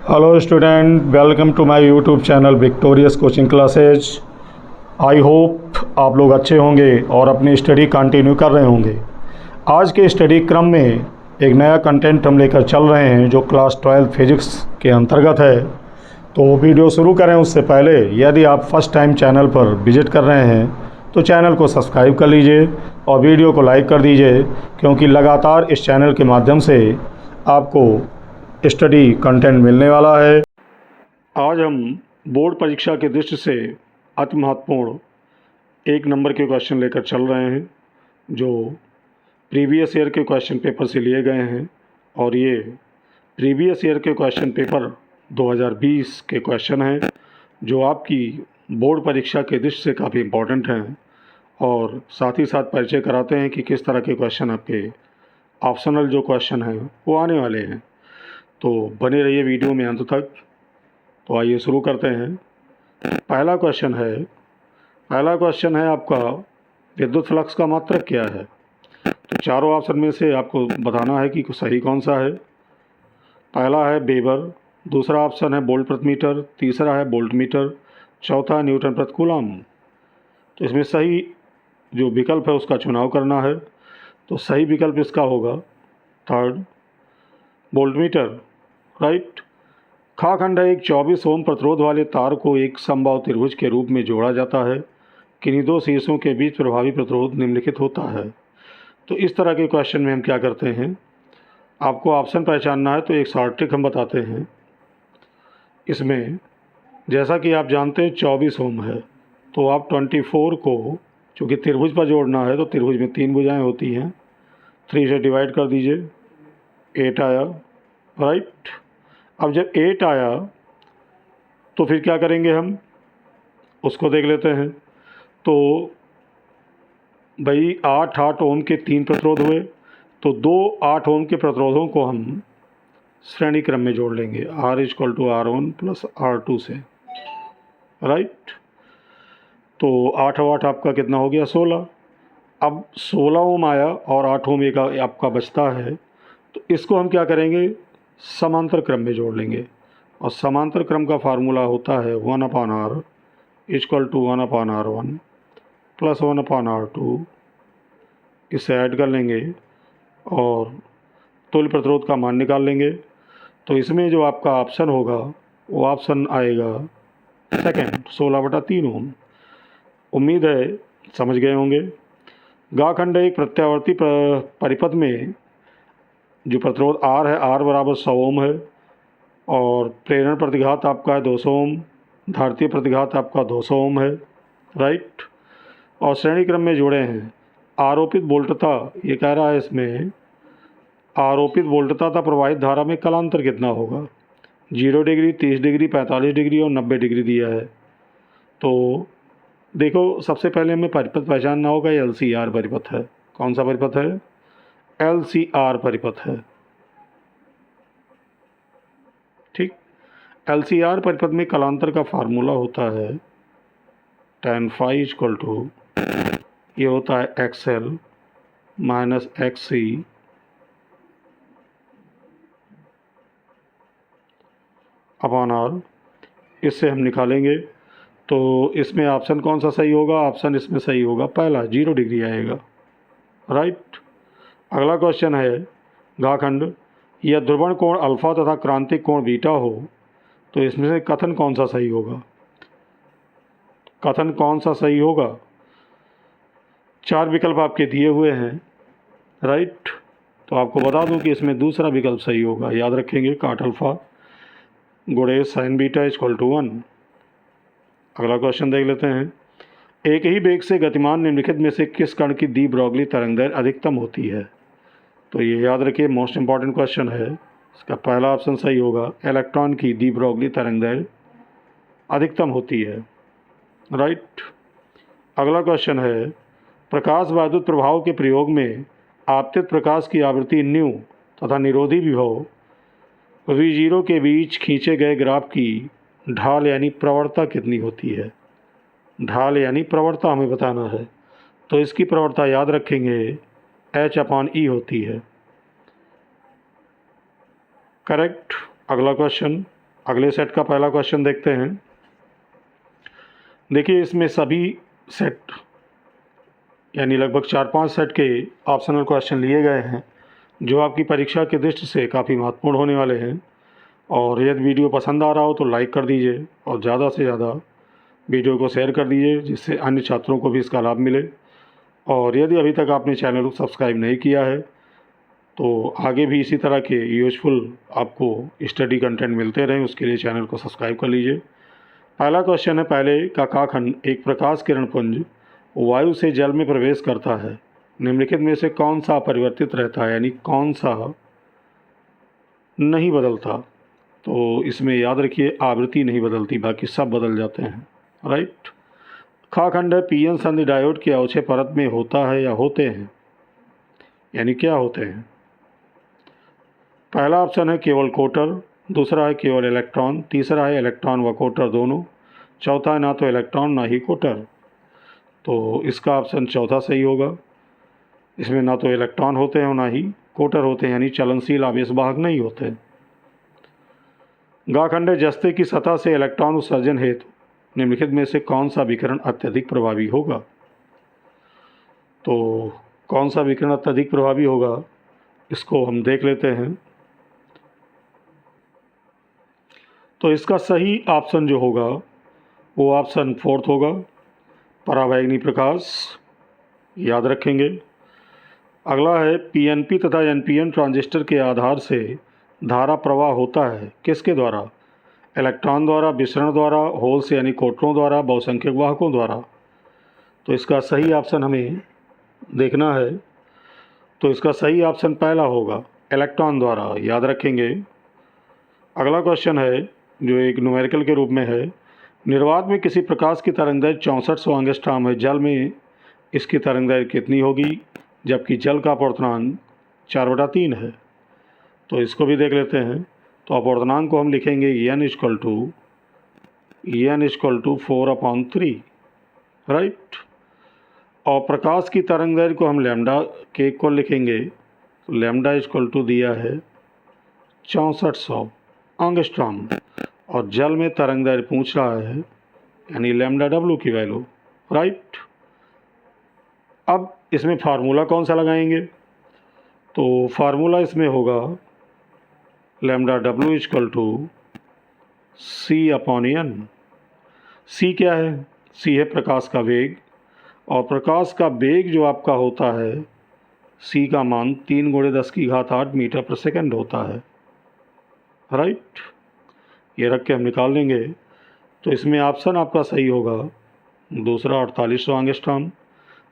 Hello student, welcome to my YouTube channel victorious coaching classes. I hope आप लोग अच्छे होंगे और अपनी स्टडी कंटिन्यू कर रहे होंगे। आज के स्टडी क्रम में एक नया कंटेंट हम लेकर चल रहे हैं जो क्लास 12 फिजिक्स के अंतर्गत है। तो वीडियो शुरू करें उससे पहले यदि आप फर्स्ट टाइम चैनल पर विजिट कर रहे हैं तो चैनल को सब्सक्राइब कर लीजिए और वीडियो को लाइक कर दीजिए, क्योंकि लगातार इस चैनल के माध्यम से आपको स्टडी कंटेंट मिलने वाला है। आज हम बोर्ड परीक्षा की दृष्टि से अति महत्वपूर्ण एक नंबर के क्वेश्चन लेकर चल रहे हैं जो प्रीवियस ईयर के क्वेश्चन पेपर से लिए गए हैं, और ये प्रीवियस ईयर के क्वेश्चन पेपर 2020 के क्वेश्चन हैं जो आपकी बोर्ड परीक्षा के दृष्टि से काफ़ी इम्पोर्टेंट हैं, और साथ ही साथ परिचय कराते हैं कि किस तरह के क्वेश्चन आपके ऑप्शनल जो क्वेश्चन हैं वो आने वाले हैं। तो बने रहिए वीडियो में अंत तक। तो आइए शुरू करते हैं। पहला क्वेश्चन है आपका विद्युत फ्लक्स का मात्रक क्या है। तो चारों ऑप्शन में से आपको बताना है कि सही कौन सा है। पहला है वेबर, दूसरा ऑप्शन है वोल्ट प्रति मीटर, तीसरा है वोल्ट मीटर, चौथा न्यूटन प्रति कूलम। तो इसमें सही जो विकल्प है उसका चुनाव करना है। तो सही विकल्प इसका होगा थर्ड, वोल्ट मीटर, राइट। खाखंड एक 24 ओम प्रतिरोध वाले तार को एक समबाहु त्रिभुज के रूप में जोड़ा जाता है। किन्हीं दो शीर्षों के बीच प्रभावी प्रतिरोध निम्नलिखित होता है। तो इस तरह के क्वेश्चन में हम क्या करते हैं, आपको ऑप्शन पहचानना है तो एक शॉर्ट ट्रिक हम बताते हैं। इसमें जैसा कि आप जानते हैं 24 ओम है, तो आप 24 को चूँकि त्रिभुज पर जोड़ना है तो त्रिभुज में 3 भुजाएँ होती हैं, 3 से डिवाइड कर दीजिए, 8 आया, राइट। अब जब 8 आया तो फिर क्या करेंगे, हम उसको देख लेते हैं। तो भाई 8 ओम के 3 प्रतिरोध हुए, तो 2 8 ओम के प्रतिरोधों को हम श्रेणी क्रम में जोड़ लेंगे, R = R1 + R2 से, राइट। तो 8 और 8 आपका कितना हो गया, 16। अब 16 ओम आया और 8 ओम एक आपका बचता है, तो इसको हम क्या करेंगे, समांतर क्रम में जोड़ लेंगे। और समांतर क्रम का फार्मूला होता है 1/R = 1/R1 + 1/R2। इसे ऐड कर लेंगे और तुल्य प्रतिरोध का मान निकाल लेंगे। तो इसमें जो आपका ऑप्शन होगा वो ऑप्शन आएगा सेकंड, 16/3 ओम। उम्मीद है समझ गए होंगे। गाखंड एक प्रत्यावर्ती परिपथ में जो प्रतिरोध R है, R = 100 ओम है, और प्रेरण प्रतिघात आपका है 200 ओम, धारतीय प्रतिघात आपका 200 ओम है, राइट। और श्रेणी क्रम में जुड़े हैं। आरोपित वोल्टता, ये कह रहा है इसमें आरोपित वोल्टता तथा प्रवाहित धारा में कलांतर कितना होगा। 0 डिग्री, 30 डिग्री, 45 डिग्री और 90 डिग्री दिया है। तो देखो, सबसे पहले हमें परिपथ पहचानना होगा। ये LCR परिपथ है। कौन सा परिपथ है, LCR परिपथ है, ठीक। LCR परिपथ में कलांतर का फार्मूला होता है tan phi = ये होता है XL - XC / R। इससे हम निकालेंगे। तो इसमें ऑप्शन कौन सा सही होगा, ऑप्शन इसमें सही होगा पहला, 0 डिग्री आएगा, राइट। अगला क्वेश्चन है गाखंड, यह ध्रुवण कोण अल्फा तथा क्रांतिक कोण बीटा हो, तो इसमें से कथन कौन सा सही होगा। कथन कौन सा सही होगा, 4 विकल्प आपके दिए हुए हैं, राइट। तो आपको बता दूं कि इसमें दूसरा विकल्प सही होगा। याद रखेंगे, cot अल्फा × sin बीटा = 1। अगला क्वेश्चन देख लेते हैं। एक ही वेग से गतिमान निम्नलिखित में से किस कण की डी ब्रॉगली तरंगदैर्घ्य अधिकतम होती है। तो ये याद रखिए, मोस्ट इंपॉर्टेंट क्वेश्चन है। इसका पहला ऑप्शन सही होगा, इलेक्ट्रॉन की डी ब्रॉगली तरंगदैर्घ्य अधिकतम होती है, राइट। अगला क्वेश्चन है, प्रकाश वैद्युत प्रभाव के प्रयोग में आपतित प्रकाश की आवृत्ति न्यू तथा निरोधी विभव V0 के बीच खींचे गए ग्राफ की ढाल यानी प्रवणता कितनी होती है। ढाल यानी प्रवणता हमें बताना है। तो इसकी प्रवणता याद रखेंगे H/E होती है, करेक्ट। अगला क्वेश्चन, अगले सेट का पहला क्वेश्चन देखते हैं। देखिए इसमें सभी सेट यानी लगभग 4-5 सेट के ऑप्शनल क्वेश्चन लिए गए हैं जो आपकी परीक्षा की दृष्टि से काफ़ी महत्वपूर्ण होने वाले हैं। और यदि वीडियो पसंद आ रहा हो तो लाइक कर दीजिए और ज़्यादा से ज़्यादा वीडियो को शेयर कर दीजिए जिससे अन्य छात्रों को भी इसका लाभ मिले। और यदि अभी तक आपने चैनल को सब्सक्राइब नहीं किया है तो आगे भी इसी तरह के यूजफुल आपको स्टडी कंटेंट मिलते रहें, उसके लिए चैनल को सब्सक्राइब कर लीजिए। पहला क्वेश्चन है, पहले का खंड, एक प्रकाश किरण पुंज वायु से जल में प्रवेश करता है, निम्नलिखित में से कौन सा अपरिवर्तित रहता है, यानी कौन सा नहीं बदलता। तो इसमें याद रखिए आवृत्ति नहीं बदलती, बाकी सब बदल जाते हैं, राइट। खा खंड है, पीएन संधि डायोड के अवक्षय परत में होता है या होते हैं, यानी क्या होते हैं। पहला ऑप्शन है केवल कोटर, दूसरा है केवल इलेक्ट्रॉन, तीसरा है इलेक्ट्रॉन व कोटर दोनों, चौथा है ना तो इलेक्ट्रॉन ना ही कोटर। तो इसका ऑप्शन चौथा सही होगा। इसमें ना तो इलेक्ट्रॉन होते हैं और ना ही कोटर होते हैं, यानी चलनशील आवेश वाहक नहीं होते। गाखंड है, जस्ते की सतह से इलेक्ट्रॉन उत्सर्जन हेतु निम्नलिखित में से कौन सा विकिरण अत्यधिक प्रभावी होगा। तो कौन सा विकिरण अत्यधिक प्रभावी होगा इसको हम देख लेते हैं। तो इसका सही ऑप्शन जो होगा वो ऑप्शन फोर्थ होगा, परावैंगनी प्रकाश, याद रखेंगे। अगला है, पीएनपी तथा एनपीएन ट्रांजिस्टर के आधार से धारा प्रवाह होता है किसके द्वारा, इलेक्ट्रॉन द्वारा, विसरण द्वारा, होल्स यानी कोटरों द्वारा, बहुसंख्यक वाहकों द्वारा। तो इसका सही ऑप्शन हमें देखना है। तो इसका सही ऑप्शन पहला होगा, इलेक्ट्रॉन द्वारा, याद रखेंगे। अगला क्वेश्चन है जो एक न्यूमेरिकल के रूप में है, निर्वात में किसी प्रकाश की तरंगदैर्घ्य 6400 एंगस्ट्रॉम है, जल में इसकी तरंगदैर्घ्य कितनी होगी, जबकि जल का अपवर्तनांक 4/3 है। तो इसको भी देख लेते हैं। तो अपवर्तनांक को हम लिखेंगे n = 4/3, राइट। और प्रकाश की तरंगदैर्घ्य को हम लैम्डा के को लिखेंगे, तो लैम्डा = दिया है 6400 एंगस्ट्रॉम, और जल में तरंगदैर्घ्य पूछ रहा है यानी लैम्डा डब्ल्यू की वैल्यू, राइट। अब इसमें फार्मूला कौन सा लगाएंगे, तो फार्मूला इसमें होगा लैम्डा डब्ल्यू = C/N। C क्या है, C है प्रकाश का वेग, और प्रकाश का वेग जो आपका होता है C का मान 3 × 10⁸ मीटर पर सेकंड होता है, राइट। ये रख के हम निकाल लेंगे। तो इसमें ऑप्शन आपका सही होगा दूसरा 4800 एंगस्ट्रॉम।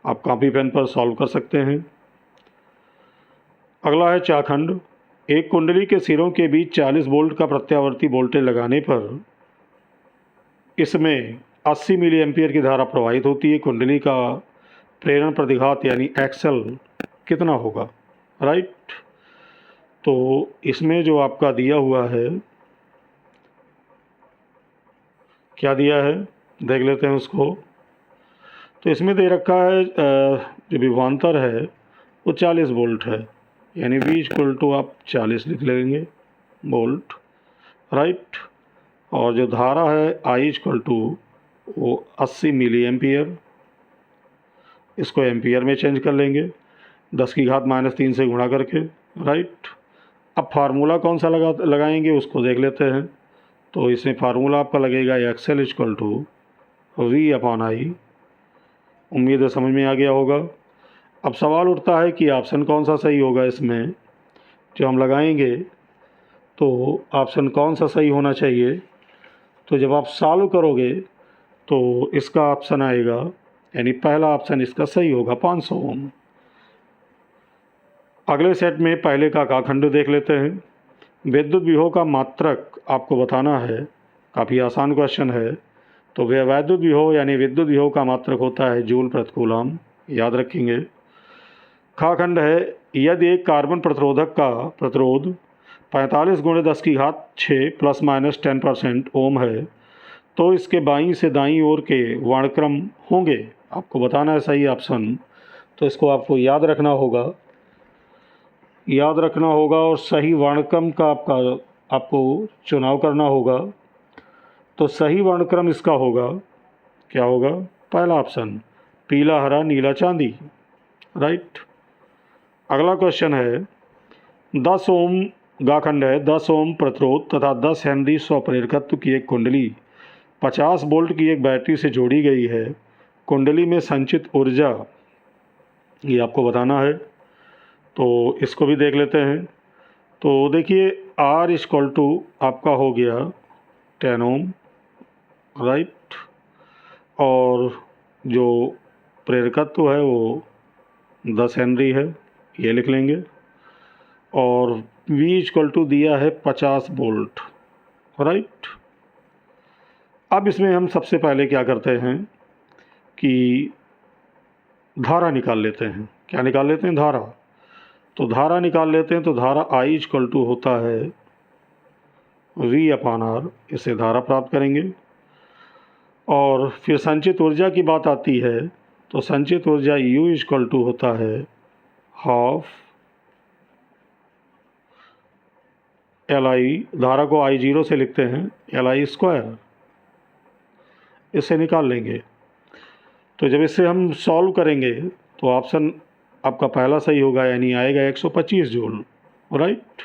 आप कॉपी पेन पर सॉल्व कर सकते हैं। अगला है चाखंड, एक कुंडली के सिरों के बीच 40 वोल्ट का प्रत्यावर्ती वोल्टेज लगाने पर इसमें 80 मिली एम्पियर की धारा प्रवाहित होती है, कुंडली का प्रेरण प्रतिघात यानी एक्सल कितना होगा, राइट। तो इसमें जो आपका दिया हुआ है, क्या दिया है देख लेते हैं उसको। तो इसमें दे रखा है जो विभवांतर है वो 40 वोल्ट है, यानी V = आप 40 लिख लेंगे वोल्ट, राइट। और जो धारा है I = वो 80 मिली एम्पियर, इसको एम्पियर में चेंज कर लेंगे 10⁻³ से गुणा करके, राइट। अब फार्मूला कौन सा लगाएंगे उसको देख लेते हैं। तो इसमें फार्मूला आपका लगेगा एक्सल = V/I। उम्मीद है समझ में आ गया होगा। अब सवाल उठता है कि ऑप्शन कौन सा सही होगा, इसमें जो हम लगाएंगे तो ऑप्शन कौन सा सही होना चाहिए। तो जब आप सॉल्व करोगे तो इसका ऑप्शन आएगा, यानी पहला ऑप्शन इसका सही होगा 500 ओम। अगले सेट में पहले का खंड देख लेते हैं। विद्युत विभव का मात्रक आपको बताना है, काफ़ी आसान क्वेश्चन है। तो वह वैद्युत विभव यानी विद्युत विभव का मात्रक होता है जूल प्रति कूलम, याद रखेंगे। खा खंड है, यदि एक कार्बन प्रतिरोधक का प्रतिरोध 45 × 10⁶ ±10% ओम है तो इसके बाईं से दाईं ओर के वर्णक्रम होंगे। आपको बताना है सही ऑप्शन। तो इसको आपको याद रखना होगा और सही वर्णक्रम का आपका आपको चुनाव करना होगा। तो सही वर्णक्रम इसका होगा, क्या होगा? पहला ऑप्शन, पीला हरा नीला चांदी, राइट। अगला क्वेश्चन है, 10 ओम गाखंड है, 10 ओम प्रतिरोध तथा 10 हेनरी स्वप्रेरकत्व की एक कुंडली 50 वोल्ट की एक बैटरी से जोड़ी गई है। कुंडली में संचित ऊर्जा ये आपको बताना है। तो इसको भी देख लेते हैं। तो देखिए R इक्वल टू आपका हो गया 10 ओम, राइट, और जो प्रेरकत्व है वो 10 हेनरी है, ये लिख लेंगे। और V इक्वल टू दिया है 50 वोल्ट, राइट। अब इसमें हम सबसे पहले क्या करते हैं कि धारा निकाल लेते हैं। क्या निकाल लेते हैं? धारा। तो धारा निकाल लेते हैं। तो धारा I इक्वल टू होता है V अपान R, इससे धारा प्राप्त करेंगे। और फिर संचित ऊर्जा की बात आती है, तो संचित ऊर्जा U इक्वल टू होता है हाफ LI, धारा को I0 से लिखते हैं, LI स्क्वायर, इससे निकाल लेंगे। तो जब इससे हम सॉल्व करेंगे तो ऑप्शन आपका पहला सही होगा, यानी आएगा 125 जूल, राइट।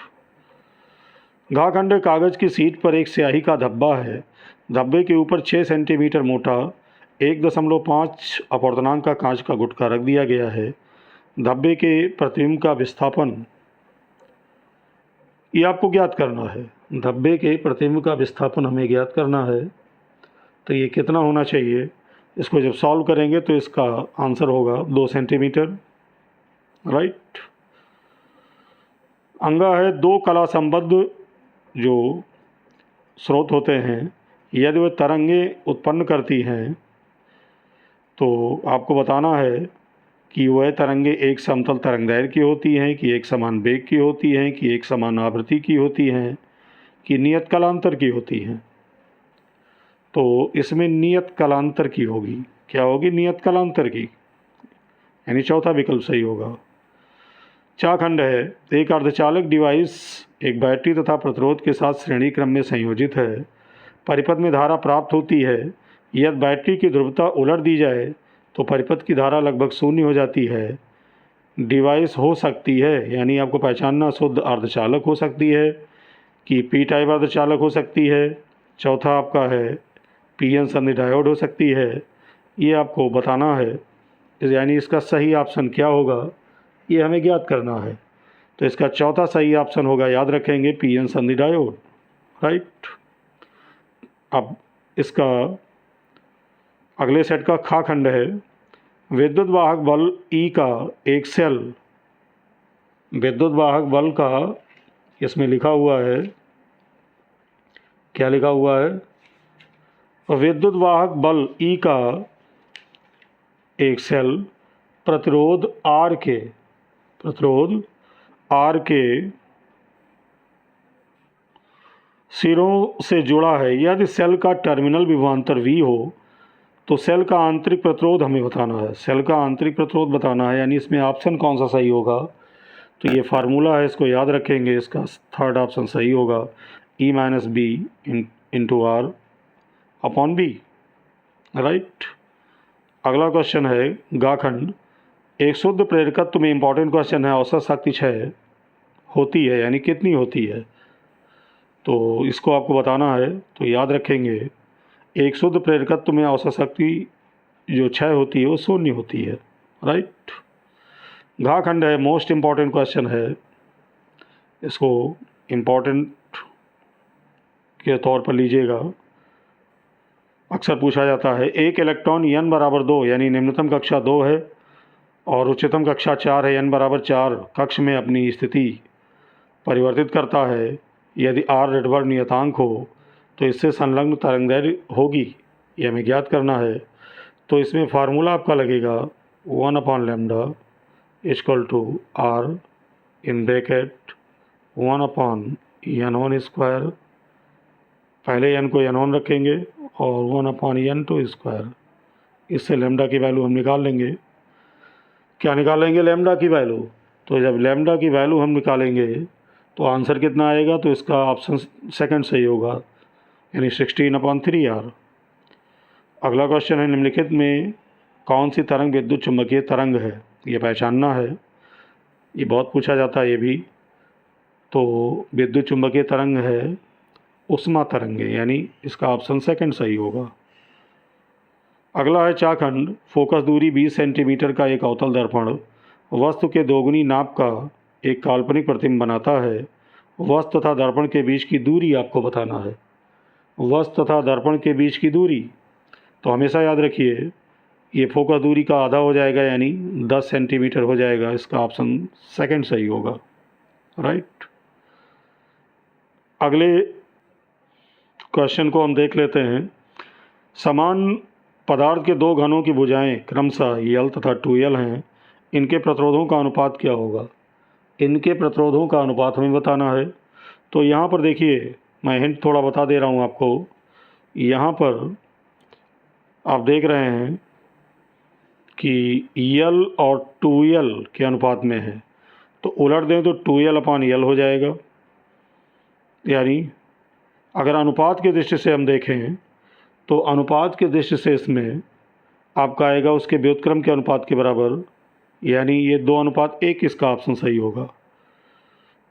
घाखंड कागज़ की सीट पर एक स्याही का धब्बा है। धब्बे के ऊपर 6 सेंटीमीटर मोटा 1.5 अपवर्तनांक का कांच का गुटका रख दिया गया है। धब्बे के प्रतिबिंब का विस्थापन ये आपको ज्ञात करना है। धब्बे के प्रतिबिंब का विस्थापन हमें ज्ञात करना है। तो ये कितना होना चाहिए? इसको जब सॉल्व करेंगे तो इसका आंसर होगा 2 सेंटीमीटर, राइट। अंगा है, 2 कला संबद्ध जो स्रोत होते हैं, यदि वे तरंगें उत्पन्न करती हैं तो आपको बताना है कि वह तरंगें एक समतल तरंगदैर्घ्य की होती हैं, कि एक समान वेग की होती हैं, कि एक समान आवृत्ति की होती हैं, कि नियत कलांतर की होती हैं। तो इसमें नियत कलांतर की होगी। क्या होगी? नियत कलांतर की, यानी चौथा विकल्प सही होगा। चाखंड है, एक अर्धचालक डिवाइस एक बैटरी तथा प्रतिरोध के साथ श्रेणी क्रम में संयोजित है। परिपथ में धारा प्राप्त होती है। यदि बैटरी की ध्रुवता उलट दी जाए तो परिपथ की धारा लगभग शून्य हो जाती है। डिवाइस हो सकती है, यानी आपको पहचानना, शुद्ध अर्धचालक हो सकती है कि पी टाइप अर्धचालक हो सकती है। चौथा आपका है पीएन संधि डायोड हो सकती है। ये आपको बताना है, यानी इसका सही ऑप्शन क्या होगा ये हमें ज्ञात करना है। तो इसका चौथा सही ऑप्शन होगा, याद रखेंगे, पीएन संधि डायोड, राइट। अब इसका अगले सेट का खा खंड है, विद्युत वाहक बल ई का एक सेल, विद्युत वाहक बल का इसमें लिखा हुआ है, क्या लिखा हुआ है? विद्युत वाहक बल ई का एक सेल प्रतिरोध R के सिरों से जुड़ा है। यदि सेल का टर्मिनल विभवांतर V हो तो सेल का आंतरिक प्रतिरोध हमें बताना है। सेल का आंतरिक प्रतिरोध बताना है, यानी इसमें ऑप्शन कौन सा सही होगा? तो ये फार्मूला है, इसको याद रखेंगे। इसका थर्ड ऑप्शन सही होगा, E minus B into R upon B, right. अगला क्वेश्चन है गाखंड, एक शुद्ध प्रेरकत्व में इंपॉर्टेंट क्वेश्चन है, औसत शक्ति 6 होती है, यानी कितनी होती है? तो इसको आपको बताना है। तो याद रखेंगे, एक शुद्ध प्रेरकत्व में औसत शक्ति जो 6 होती है वो शून्य होती है, राइट। घाखंड है, मोस्ट इम्पॉर्टेंट क्वेश्चन है, इसको इम्पॉर्टेंट के तौर पर लीजिएगा, अक्सर पूछा जाता है। एक इलेक्ट्रॉन n बराबर 2, यानी निम्नतम कक्षा 2 है और उच्चतम कक्षा 4 है, n बराबर 4 कक्ष में अपनी स्थिति परिवर्तित करता है। यदि R रेडबर्ग नियतांक हो तो इससे संलग्न तरंगदैर्घ्य होगी, ये हमें ज्ञात करना है। तो इसमें फार्मूला आपका लगेगा 1/λ equal to R in bracket 1/n1 square, पहले n को n1 रखेंगे और 1/n2 स्क्वायर, इससे लैम्डा की वैल्यू हम निकाल लेंगे। क्या निकालेंगे? लैम्डा की वैल्यू। तो जब लैम्डा की वैल्यू हम निकालेंगे तो आंसर कितना आएगा? तो इसका ऑप्शन सेकंड सही होगा, यानी 16/3 r। अगला क्वेश्चन है, निम्नलिखित में कौन सी तरंग विद्युत चुम्बकीय तरंग है? ये पहचानना है, ये बहुत पूछा जाता है ये भी। तो विद्युत चुम्बकीय तरंग है उष्मा तरंग, यानी इसका ऑप्शन सेकंड सही होगा। अगला है चाखंड, फोकस दूरी 20 सेंटीमीटर का एक अवतल दर्पण वस्तु के दोगुनी नाप का एक काल्पनिक प्रतिबिंब बनाता है। वस्तु तथा दर्पण के बीच की दूरी आपको बताना है। वस्तु तथा दर्पण के बीच की दूरी, तो हमेशा याद रखिए ये फोकस दूरी का आधा हो जाएगा, यानी 10 सेंटीमीटर हो जाएगा। इसका ऑप्शन सेकंड सही होगा, राइट। अगले क्वेश्चन को हम देख लेते हैं। समान पदार्थ के दो घनों की भुजाएं क्रमशः L तथा 2L हैं, इनके प्रतिरोधों का अनुपात क्या होगा? इनके प्रतिरोधों का अनुपात हमें बताना है। तो यहाँ पर देखिए, मैं हिंट थोड़ा बता दे रहा हूँ आपको। यहाँ पर आप देख रहे हैं कि L और 2L के अनुपात में है, तो उलट दें तो 2L/L हो जाएगा। यानी अगर अनुपात की दृष्टि से हम देखें तो अनुपात की दृष्टि से इसमें आपका आएगा उसके व्युत्क्रम के अनुपात के बराबर, यानी ये 2:1 इसका ऑप्शन सही होगा।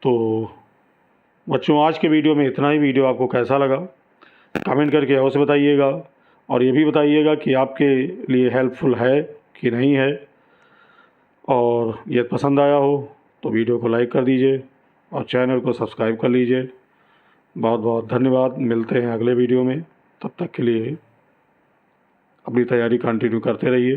तो बच्चों, आज के वीडियो में इतना ही। वीडियो आपको कैसा लगा कमेंट करके अवश्य बताइएगा, और ये भी बताइएगा कि आपके लिए हेल्पफुल है कि नहीं है। और ये पसंद आया हो तो वीडियो को लाइक कर दीजिए और चैनल को सब्सक्राइब कर लीजिए। बहुत बहुत धन्यवाद। मिलते हैं अगले वीडियो में, तब तक के लिए अपनी तैयारी कंटिन्यू करते रहिए।